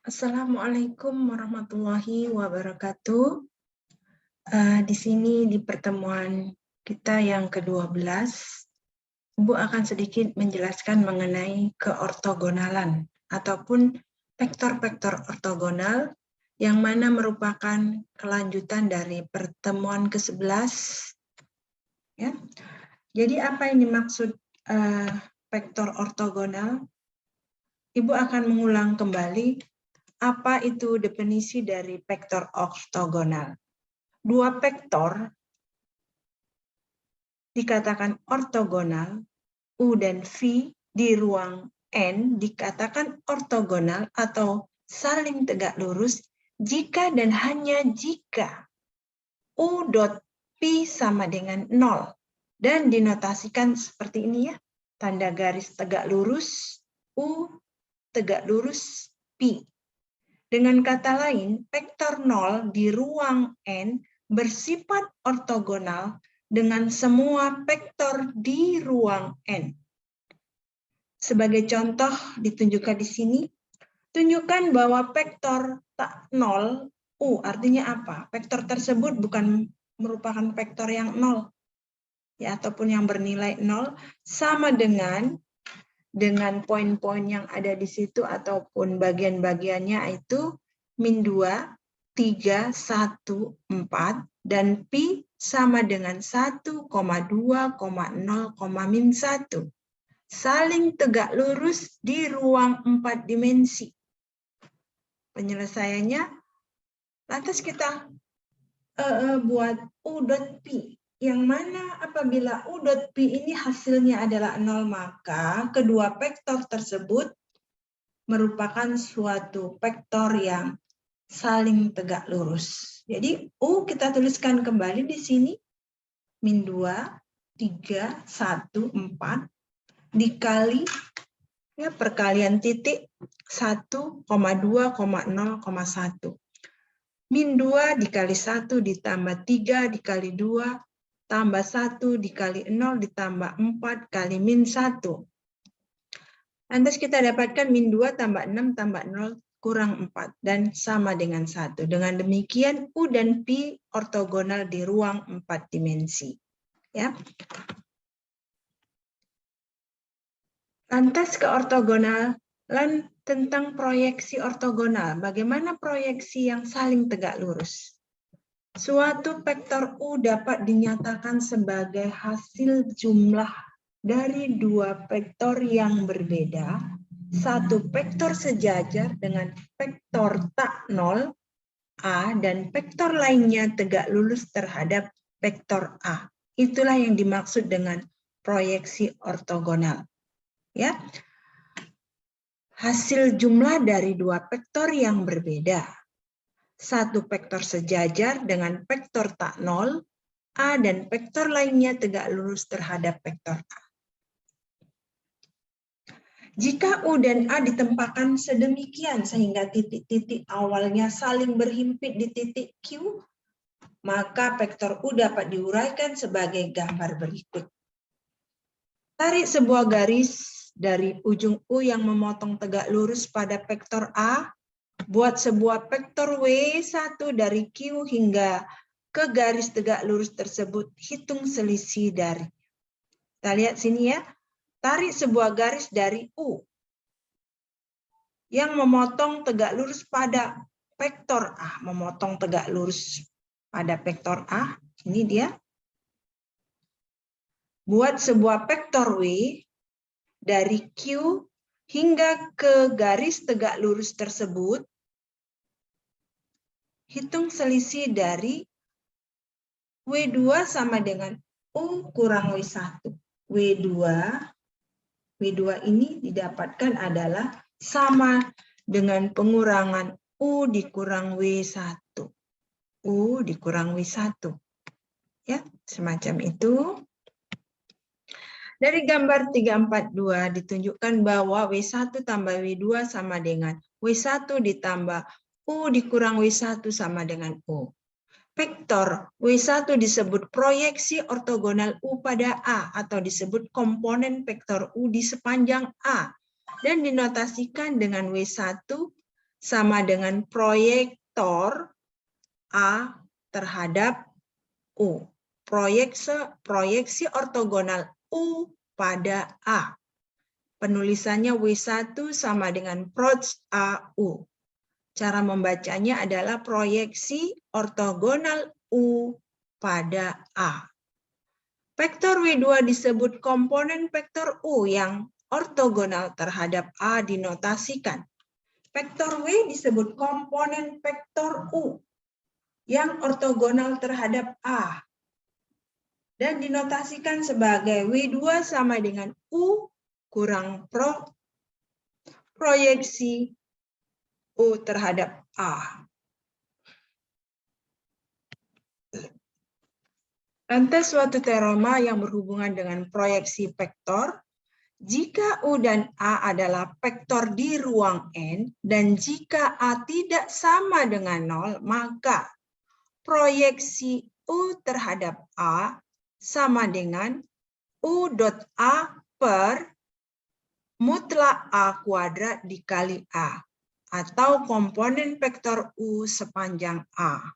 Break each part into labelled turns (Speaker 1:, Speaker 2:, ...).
Speaker 1: Assalamualaikum warahmatullahi wabarakatuh. Di sini di pertemuan kita yang ke-12, Ibu akan sedikit menjelaskan mengenai keortogonalan ataupun vektor-vektor ortogonal yang mana merupakan kelanjutan dari pertemuan ke-11. Ya. Jadi apa yang dimaksud vektor ortogonal? Ibu akan mengulang kembali apa itu definisi dari vektor ortogonal. Dua vektor dikatakan ortogonal, U dan V di ruang N dikatakan ortogonal atau saling tegak lurus jika dan hanya jika U dot P sama dengan 0 dan dinotasikan seperti ini ya, tanda garis tegak lurus U tegak lurus P. Dengan kata lain, vektor 0 di ruang N bersifat ortogonal dengan semua vektor di ruang N. Sebagai contoh ditunjukkan di sini, tunjukkan bahwa vektor tak 0, U artinya apa? Vektor tersebut bukan merupakan vektor yang 0, ya, ataupun yang bernilai 0, sama dengan poin-poin yang ada di situ ataupun bagian-bagiannya itu min 2, 3, 1, 4, dan Pi sama dengan 1, 2, 0, min 1. Saling tegak lurus di ruang 4 dimensi. Penyelesaiannya, lantas kita buat U dot Pi. Yang mana apabila U dot P ini hasilnya adalah 0, maka kedua vektor tersebut merupakan suatu vektor yang saling tegak lurus. Jadi U kita tuliskan kembali di sini, min 2, 3, 1, 4, dikali ya, perkalian titik 1, 2, 0, 1. Min 2 dikali 1 ditambah 3 dikali 2 tambah 1 dikali 0 ditambah 4 kali min 1. Lantas kita dapatkan min 2 tambah 6 tambah 0 kurang 4 dan sama dengan 1. Dengan demikian U dan P ortogonal di ruang 4 dimensi. Ya. Lantas keortogonalan tentang proyeksi ortogonal. Bagaimana proyeksi yang saling tegak lurus? Suatu vektor U dapat dinyatakan sebagai hasil jumlah dari dua vektor yang berbeda. Satu vektor sejajar dengan vektor tak 0, A, dan vektor lainnya tegak lurus terhadap vektor A. Itulah yang dimaksud dengan proyeksi ortogonal. Ya. Hasil jumlah dari dua vektor yang berbeda. Satu vektor sejajar dengan vektor tak 0, A, dan vektor lainnya tegak lurus terhadap vektor A. Jika U dan A ditempatkan sedemikian sehingga titik-titik awalnya saling berhimpit di titik Q, maka vektor U dapat diuraikan sebagai gambar berikut. Tarik sebuah garis dari ujung U yang memotong tegak lurus pada vektor A, buat sebuah vektor W1 dari Q hingga ke garis tegak lurus tersebut, hitung selisih dari. Kita lihat sini ya, tarik sebuah garis dari U yang memotong tegak lurus pada vektor A, memotong tegak lurus pada vektor A, ini dia. Buat sebuah vektor W dari Q hingga ke garis tegak lurus tersebut, hitung selisih dari W2 sama dengan U kurang W1. W2 ini didapatkan adalah sama dengan pengurangan U dikurang W1. U dikurang W1. Ya, semacam itu. Dari gambar 342 ditunjukkan bahwa W1 tambah W2 sama dengan W1 ditambah U dikurang W1 sama dengan U. Vektor W1 disebut proyeksi ortogonal U pada A atau disebut komponen vektor U di sepanjang A dan dinotasikan dengan W1 sama dengan proyektor A terhadap U. Proyeksi ortogonal U pada A. Penulisannya W1 sama dengan prox AU. Cara membacanya adalah proyeksi ortogonal U pada A. Vektor W2 disebut komponen vektor U yang ortogonal terhadap A dinotasikan. Vektor W disebut komponen vektor U yang ortogonal terhadap A dan dinotasikan sebagai W2 sama dengan U kurang proyeksi U terhadap A. Lantas suatu teorema yang berhubungan dengan proyeksi vektor, jika U dan A adalah vektor di ruang N, dan jika A tidak sama dengan 0, maka proyeksi U terhadap A sama dengan U dot A per mutlak A kuadrat dikali A, atau komponen vektor U sepanjang A.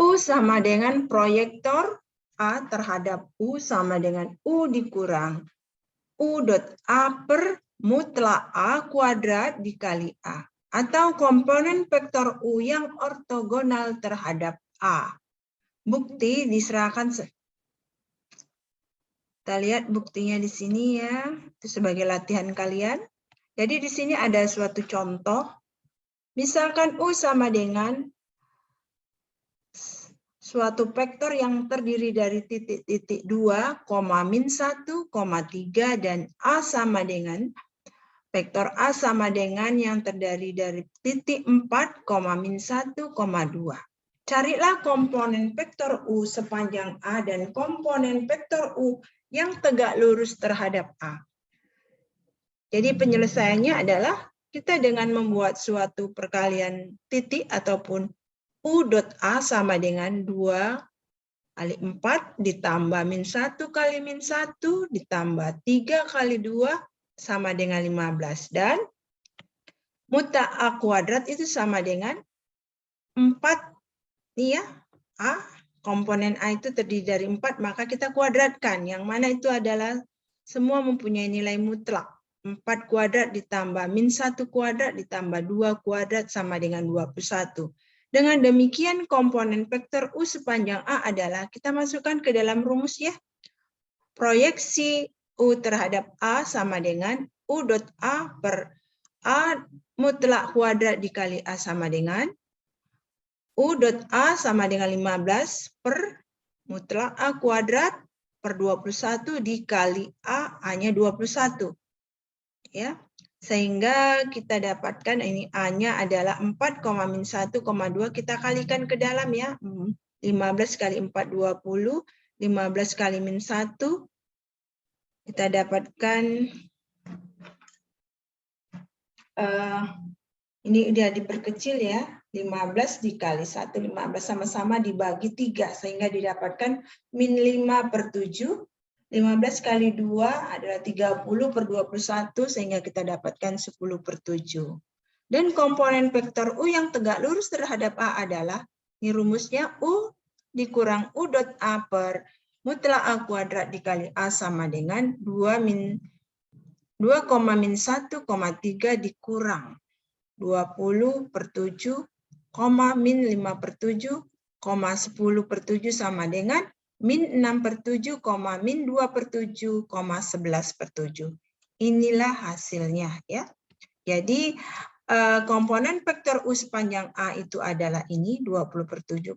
Speaker 1: U sama dengan proyektor A terhadap U sama dengan U dikurang U dot A per mutlak A kuadrat dikali A, atau komponen vektor U yang ortogonal terhadap A. Bukti diserahkan. Kita lihat buktinya di sini ya, itu sebagai latihan kalian. Jadi di sini ada suatu contoh. Misalkan U sama dengan suatu vektor yang terdiri dari titik-titik 2, min 1, 3, dan A sama dengan vektor A sama dengan yang terdiri dari titik 4, min 1, 2. Carilah komponen vektor U sepanjang A dan komponen vektor U yang tegak lurus terhadap A. Jadi penyelesaiannya adalah kita dengan membuat suatu perkalian titik ataupun U dot A sama dengan 2 kali 4 ditambah min 1 kali min 1 ditambah 3 kali 2 sama dengan 15. Dan mutlak A kuadrat itu sama dengan 4. Nih ya, A, komponen A itu terdiri dari 4, maka kita kuadratkan. Yang mana itu adalah semua mempunyai nilai mutlak. 4 kuadrat ditambah min 1 kuadrat ditambah 2 kuadrat sama dengan 21. Dengan demikian komponen vektor U sepanjang A adalah, kita masukkan ke dalam rumus ya. Proyeksi U terhadap A sama dengan U dot A per A mutlak kuadrat dikali A sama dengan U dot A sama dengan 15 per mutlak A kuadrat per 21 dikali A hanya 21. Ya. Sehingga kita dapatkan ini A-nya adalah 4, min 1, 2, kita kalikan ke dalam ya. 15 kali 4, 20. 15 kali min 1, kita dapatkan, ini udah diperkecil ya. 15 dikali 1, 15 sama-sama dibagi 3. Sehingga didapatkan min 5 per 7. 15 kali 2 adalah 30 per 21, sehingga kita dapatkan 10 per 7. Dan komponen vektor U yang tegak lurus terhadap A adalah, ini rumusnya U dikurang U dot A per mutlak A kuadrat dikali A sama dengan 2 min 1, 3 dikurang 20 per 7, min 5 per 7, 10 per 7 sama dengan min 6 per 7, min 2 per 7, 11 per 7. Inilah hasilnya ya. Jadi komponen vektor U sepanjang A itu adalah ini 20 per 7,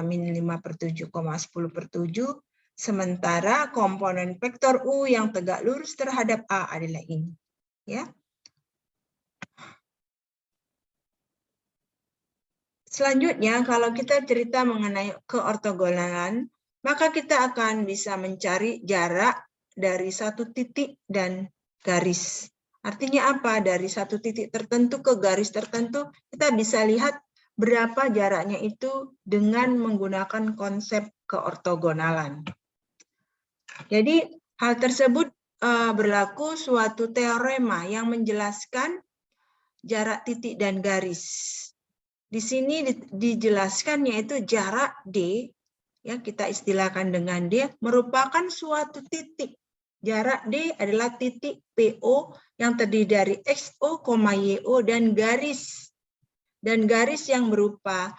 Speaker 1: min 5 per 7, 10 per 7. Sementara komponen vektor U yang tegak lurus terhadap A adalah ini. Ya. Selanjutnya, kalau kita cerita mengenai keortogonalan, maka kita akan bisa mencari jarak dari satu titik dan garis. Artinya apa? Dari satu titik tertentu ke garis tertentu, kita bisa lihat berapa jaraknya itu dengan menggunakan konsep keortogonalan. Jadi hal tersebut berlaku suatu teorema yang menjelaskan jarak titik dan garis. Di sini dijelaskan yaitu jarak D, ya kita istilahkan dengan D, merupakan suatu titik. Jarak D adalah titik PO yang terdiri dari XO, YO dan garis. Dan garis yang berupa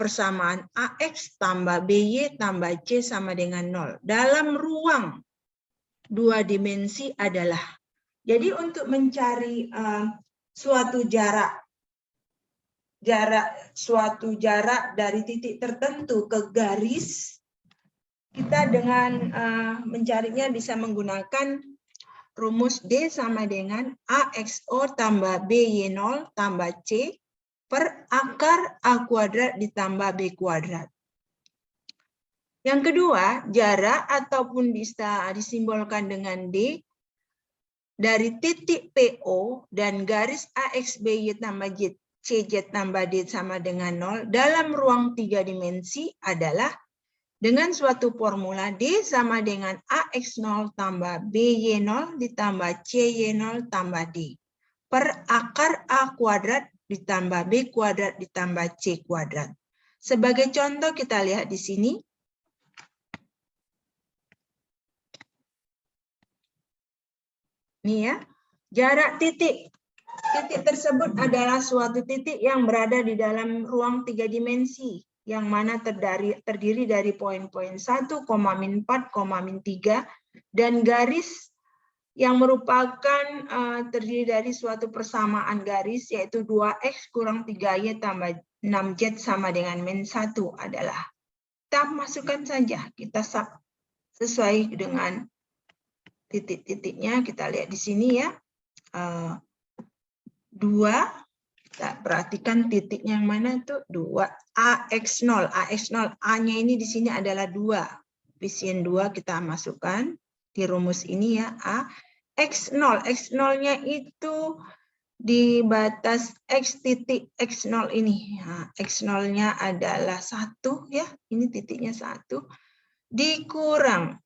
Speaker 1: persamaan AX tambah BY tambah C sama dengan 0. Dalam ruang 2 dimensi adalah. Jadi untuk mencari suatu jarak dari titik tertentu ke garis, kita dengan mencarinya bisa menggunakan rumus D sama dengan AXO tambah BY0 tambah C per akar A kuadrat ditambah B kuadrat. Yang kedua, jarak ataupun bisa disimbolkan dengan D dari titik PO dan garis AXBY tambah CZ tambah D sama dengan 0 dalam ruang 3 dimensi adalah dengan suatu formula D sama dengan AX0 tambah BY0 ditambah CY0 tambah D per akar A kuadrat ditambah B kuadrat ditambah C kuadrat. Sebagai contoh kita lihat di sini. Nih ya, jarak titik. Titik tersebut adalah suatu titik yang berada di dalam ruang 3 dimensi, yang mana terdiri dari poin-poin 1, min 4, min 3, dan garis yang merupakan terdiri dari suatu persamaan garis, yaitu 2X kurang 3Y tambah 6Z sama dengan min 1 adalah. Kita masukkan saja, kita sesuai dengan titik-titiknya, kita lihat di sini ya. 2, kita perhatikan titiknya yang mana itu 2 AX0. AX0 A-nya ini di sini adalah 2. Koefisien 2 kita masukkan di rumus ini ya, A. X0, X0-nya itu di batas X titik X0 ini. Nah, X0-nya adalah 1 ya, ini titiknya 1 dikurang.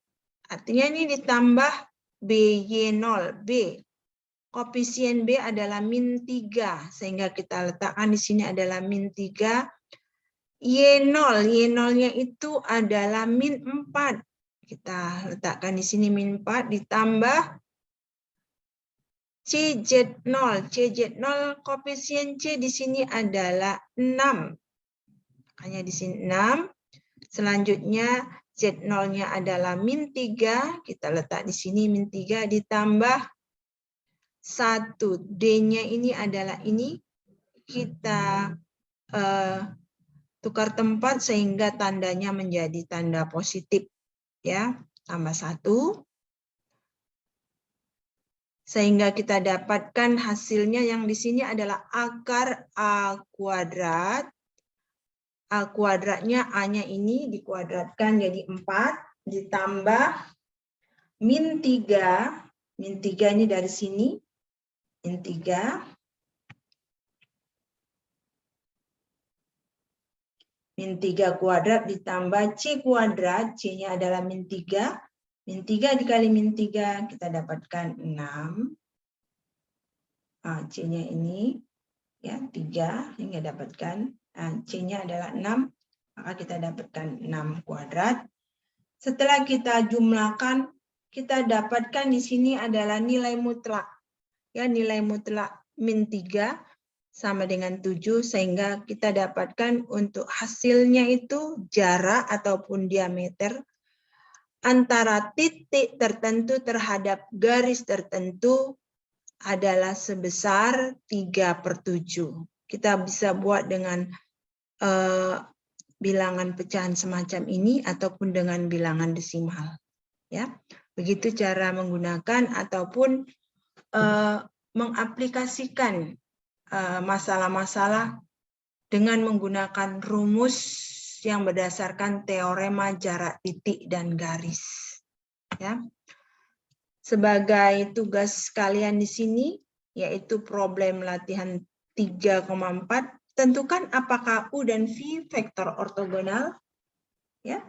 Speaker 1: Artinya ini ditambah BY0, B. Koefisien B adalah min 3, sehingga kita letakkan di sini adalah min 3. Y0, Y0-nya itu adalah min 4. Kita letakkan di sini min 4 ditambah CZ0. CZ0 koefisien C di sini adalah 6. Hanya di sini 6. Selanjutnya Z0-nya adalah min 3. Kita letak di sini min 3 ditambah 1. D-nya ini adalah ini. Kita tukar tempat sehingga tandanya menjadi tanda positif. Ya, tambah 1. Sehingga kita dapatkan hasilnya yang di sini adalah akar A kuadrat. A kuadratnya A-nya ini dikuadratkan jadi 4 ditambah min 3. Min 3 ini dari sini. Min 3. Min 3 kuadrat ditambah C kuadrat. C-nya adalah min 3. Min 3 dikali min 3 kita dapatkan 6. Nah, C-nya ini ya 3 hingga dapatkan. Nah, C-nya adalah 6. Maka kita dapatkan 6 kuadrat. Setelah kita jumlahkan, kita dapatkan di sini adalah nilai mutlak. Ya, nilai mutlak min 3 sama dengan 7, sehingga kita dapatkan untuk hasilnya itu jarak ataupun diameter antara titik tertentu terhadap garis tertentu adalah sebesar 3/7. Kita bisa buat dengan bilangan pecahan semacam ini ataupun dengan bilangan desimal. Ya, begitu cara menggunakan ataupun mengaplikasikan masalah-masalah dengan menggunakan rumus yang berdasarkan teorema jarak titik dan garis. Ya. Sebagai tugas kalian di sini, yaitu problem latihan 3,4, tentukan apakah U dan V vektor ortogonal. Ya.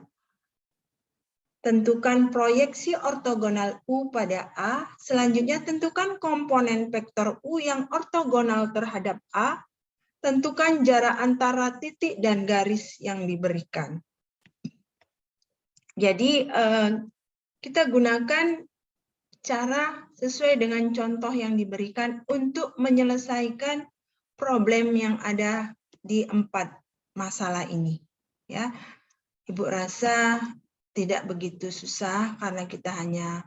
Speaker 1: Tentukan proyeksi ortogonal U pada A. Selanjutnya tentukan komponen vektor U yang ortogonal terhadap A. Tentukan jarak antara titik dan garis yang diberikan. Jadi kita gunakan cara sesuai dengan contoh yang diberikan untuk menyelesaikan problem yang ada di 4 masalah ini. Ya, Ibu rasa tidak begitu susah karena kita hanya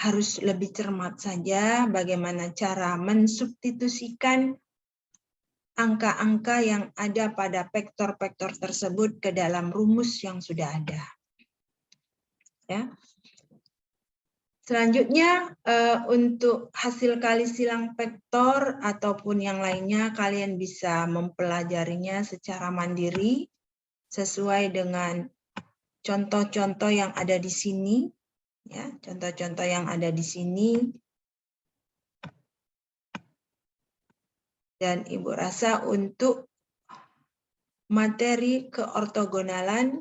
Speaker 1: harus lebih cermat saja bagaimana cara mensubstitusikan angka-angka yang ada pada vektor-vektor tersebut ke dalam rumus yang sudah ada. Ya. Selanjutnya untuk hasil kali silang vektor ataupun yang lainnya kalian bisa mempelajarinya secara mandiri sesuai dengan contoh-contoh yang ada di sini, ya, contoh-contoh yang ada di sini. Dan Ibu rasa untuk materi keortogonalan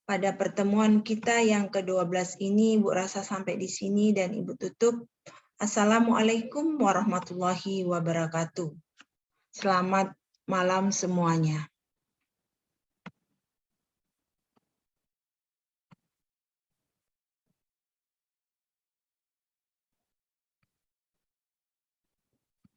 Speaker 1: pada pertemuan kita yang ke-12 ini, Ibu rasa sampai di sini dan Ibu tutup. Assalamualaikum warahmatullahi wabarakatuh. Selamat malam semuanya.